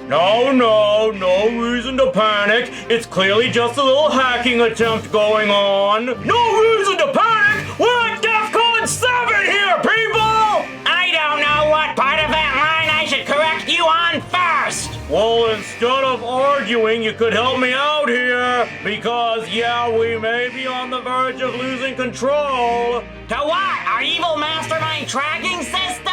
No reason to panic. It's clearly just a little hacking attempt going on. No reason to panic! We're at DEFCON 7 here, people! I don't know what part of that line I should correct you on first. Well, instead of arguing, you could help me out here. Because, yeah, we may be on the verge of losing control. To what? Our evil mastermind tracking system?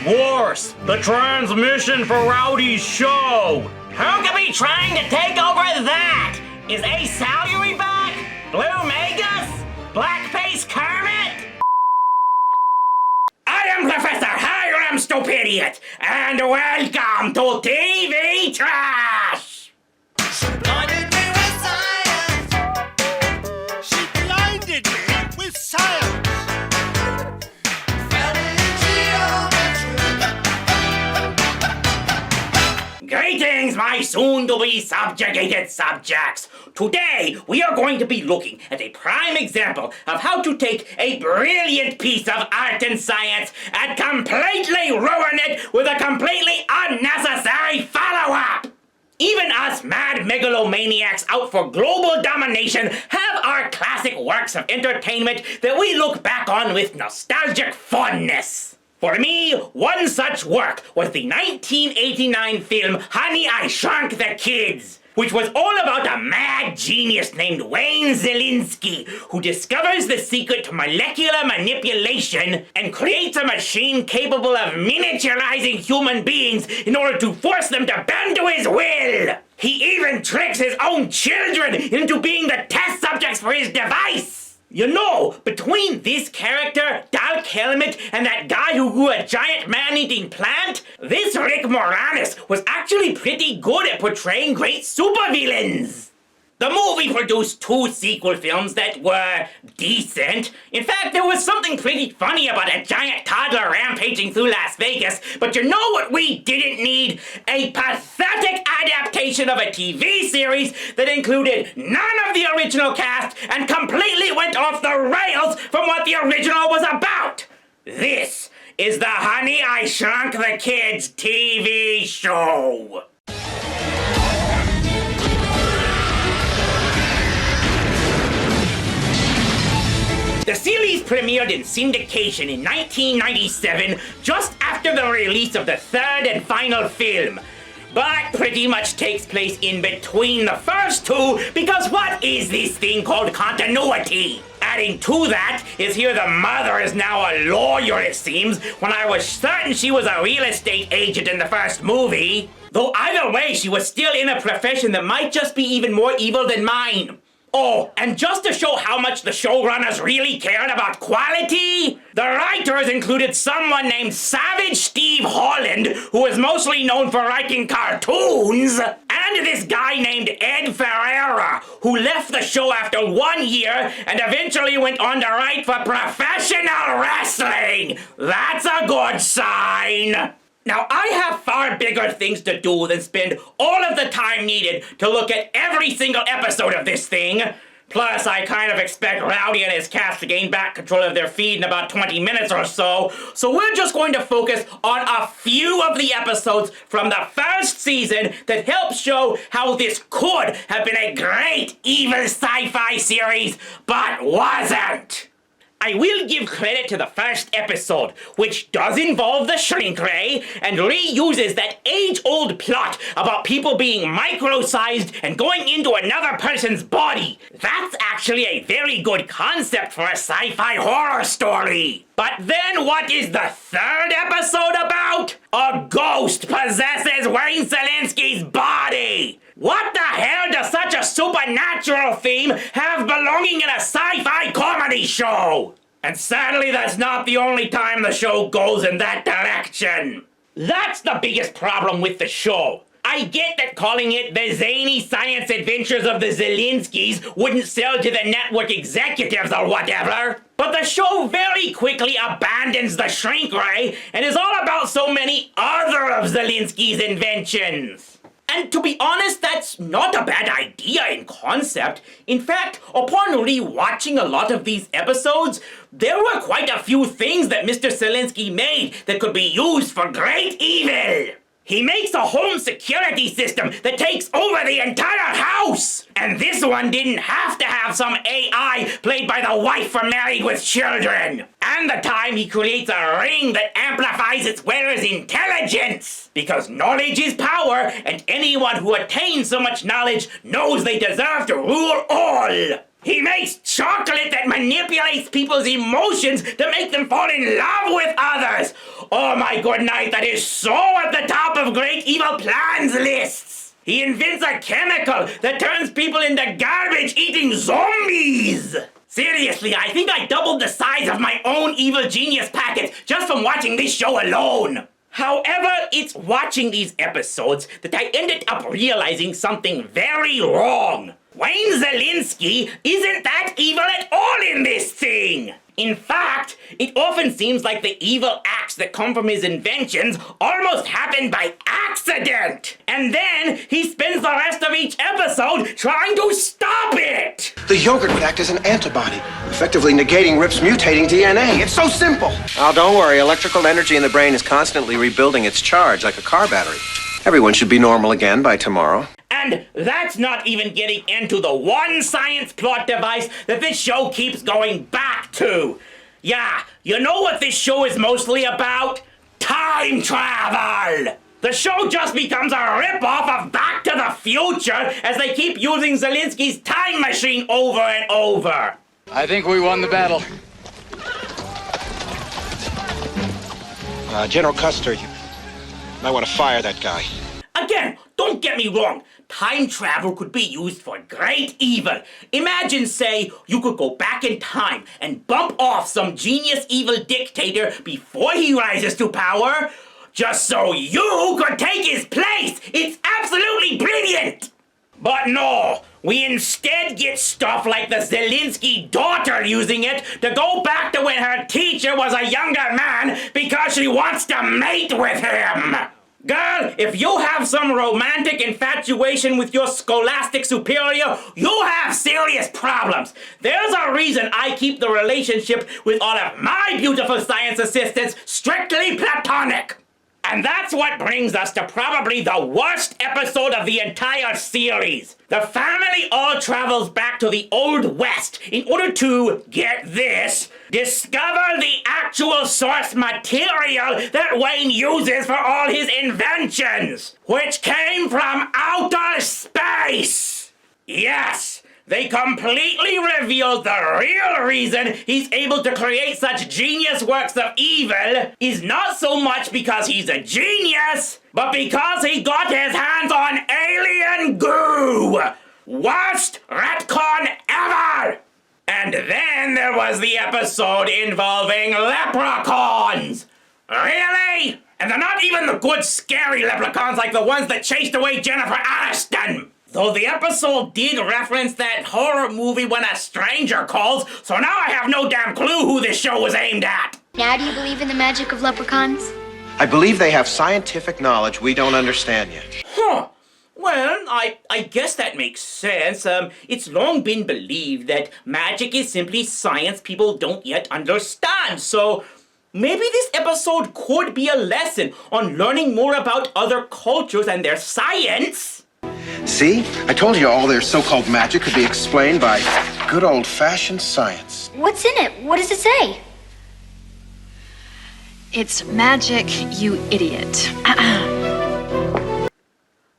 Worse, the transmission for Rowdy's show. Who could be trying to take over that? Is Ace Salary back? Blue Magus? Blackface Kermit? I am Professor Hiram Stupidiot, and welcome to TV Trash! She blinded me with science. She blinded me with science. Fell in geometry. Greetings, my soon-to-be subjugated subjects. Today, we are going to be looking at a prime example of how to take a brilliant piece of art and science and completely ruin it with a completely unnecessary follow-up. Even us mad megalomaniacs out for global domination have our classic works of entertainment that we look back on with nostalgic fondness. For me, one such work was the 1989 film Honey, I Shrunk the Kids, which was all about a mad genius named Wayne Szalinski who discovers the secret to molecular manipulation and creates a machine capable of miniaturizing human beings in order to force them to bend to his will. He even tricks his own children into being the test subjects for his device. You know, between this character, Dark Helmet, and that guy who grew a giant man-eating plant, this Rick Moranis was actually pretty good at portraying great supervillains. The movie produced 2 sequel films that were decent. In fact, there was something pretty funny about a giant toddler rampaging through Las Vegas, but you know what we didn't need? A pathetic adaptation of a TV series that included none of the original cast and completely went off the rails from what the original was about. This is the Honey, I Shrunk the Kids TV show. The series premiered in syndication in 1997, just after the release of the third and final film. But pretty much takes place in between the first 2, because what is this thing called continuity? Adding to that is here the mother is now a lawyer, it seems, when I was certain she was a real estate agent in the first movie. Though either way, she was still in a profession that might just be even more evil than mine. Oh, and just to show how much the showrunners really cared about quality, the writers included someone named Savage Steve Holland, who is mostly known for writing cartoons, and this guy named Ed Ferreira, who left the show after 1 year and eventually went on to write for professional wrestling. That's a good sign. Now, I have far bigger things to do than spend all of the time needed to look at every single episode of this thing. Plus, I kind of expect Rowdy and his cast to gain back control of their feed in about 20 minutes or so. So we're just going to focus on a few of the episodes from the first season that help show how this could have been a great evil sci-fi series, but wasn't. I will give credit to the first episode, which does involve the shrink ray and reuses that age-old plot about people being micro-sized and going into another person's body. That's actually a very good concept for a sci-fi horror story. But then what is the third episode about? A ghost possesses Wayne Szalinski's body! What the hell does such a supernatural theme have belonging in a sci-fi comedy show? And sadly, that's not the only time the show goes in that direction. That's the biggest problem with the show. I get that calling it the zany science adventures of the Szalinskis wouldn't sell to the network executives or whatever, but the show very quickly abandons the shrink ray and is all about so many other of Szalinski's inventions. And to be honest, that's not a bad idea in concept. In fact, upon re-watching a lot of these episodes, there were quite a few things that Mr. Szalinski made that could be used for great evil. He makes a home security system that takes over the entire house! And this one didn't have to have some AI played by the wife from Married with Children! And the time he creates a ring that amplifies its wearer's intelligence! Because knowledge is power, and anyone who attains so much knowledge knows they deserve to rule all! He makes chocolate that manipulates people's emotions to make them fall in love with others! Oh my good night, that is so at the top of great evil plans lists! He invents a chemical that turns people into garbage-eating zombies! Seriously, I think I doubled the size of my own evil genius packet just from watching this show alone! However, it's watching these episodes that I ended up realizing something very wrong. Wayne Szalinski isn't that evil at all in this thing! In fact, it often seems like the evil acts that come from his inventions almost happen by accident! And then he spends the rest of each episode trying to stop it! The yogurt would act as an antibody, effectively negating Rip's mutating DNA. It's so simple. Oh, don't worry. Electrical energy in the brain is constantly rebuilding its charge like a car battery. Everyone should be normal again by tomorrow. And that's not even getting into the one science plot device that this show keeps going back to. Yeah, you know what this show is mostly about? Time travel! The show just becomes a rip-off of Back to the Future as they keep using Szalinski's time machine over and over. I think we won the battle. General Custer, you might want to fire that guy. Again, don't get me wrong. Time travel could be used for great evil. Imagine, say, you could go back in time and bump off some genius evil dictator before he rises to power, just so you could take his place. It's absolutely brilliant. But no, we instead get stuff like the Szalinski daughter using it to go back to when her teacher was a younger man because she wants to mate with him. Girl, if you have some romantic infatuation with your scholastic superior, you have serious problems. There's a reason I keep the relationship with all of my beautiful science assistants strictly platonic. And that's what brings us to probably the worst episode of the entire series. The family all travels back to the Old West in order to, get this, discover the actual source material that Wayne uses for all his inventions, which came from outer space. Yes, they completely revealed the real reason he's able to create such genius works of evil is not so much because he's a genius, but because he got his hands on alien goo! Worst retcon ever! And then there was the episode involving leprechauns! Really? And they're not even the good scary leprechauns like the ones that chased away Jennifer Aniston! Though the episode did reference that horror movie When a Stranger Calls, so now I have no damn clue who this show was aimed at. Now do you believe in the magic of leprechauns? I believe they have scientific knowledge we don't understand yet. Huh. Well, I guess that makes sense. It's long been believed that magic is simply science people don't yet understand, so maybe this episode could be a lesson on learning more about other cultures and their science. See? I told you all their so-called magic could be explained by good old-fashioned science. What's in it? What does it say? It's magic, you idiot.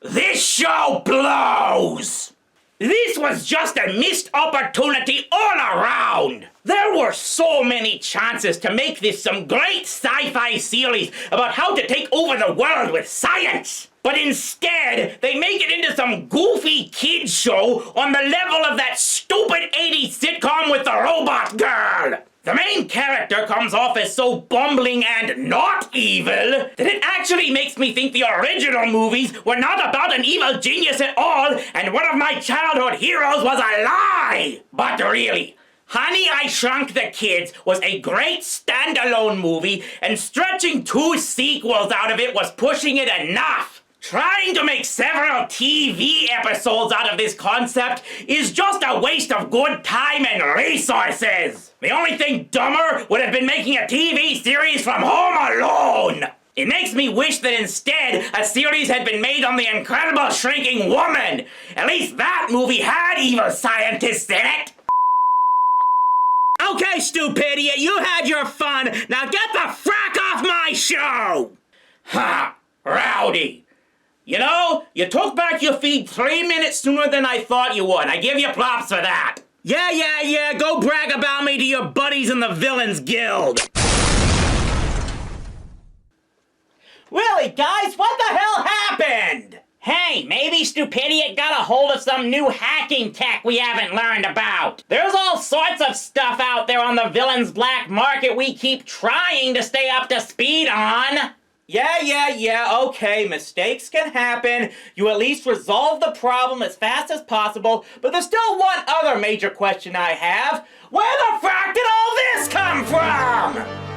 This show blows! This was just a missed opportunity all around! There were so many chances to make this some great sci-fi series about how to take over the world with science! But instead, they make it into some goofy kids show on the level of that stupid 80s sitcom with the robot girl! The main character comes off as so bumbling and not evil that it actually makes me think the original movies were not about an evil genius at all and one of my childhood heroes was a lie! But really, Honey, I Shrunk the Kids was a great standalone movie and stretching 2 sequels out of it was pushing it enough. Trying to make several TV episodes out of this concept is just a waste of good time and resources. The only thing dumber would have been making a TV series from Home Alone. It makes me wish that instead a series had been made on the incredible shrinking woman. At least that movie had evil scientists in it. Okay, stupidiot, you had your fun. Now get the frack off my show! Ha! Rowdy. You know, you took back your feed 3 minutes sooner than I thought you would. I give you props for that. Yeah, go brag about me to your buddies in the Villains Guild. Really, guys, what the hell happened? Hey, maybe Stupidiot got a hold of some new hacking tech we haven't learned about. There's all sorts of stuff out there on the villain's black market we keep trying to stay up to speed on. Yeah, okay, mistakes can happen. You at least resolve the problem as fast as possible, but there's still one other major question I have. Where the frack did all this come from?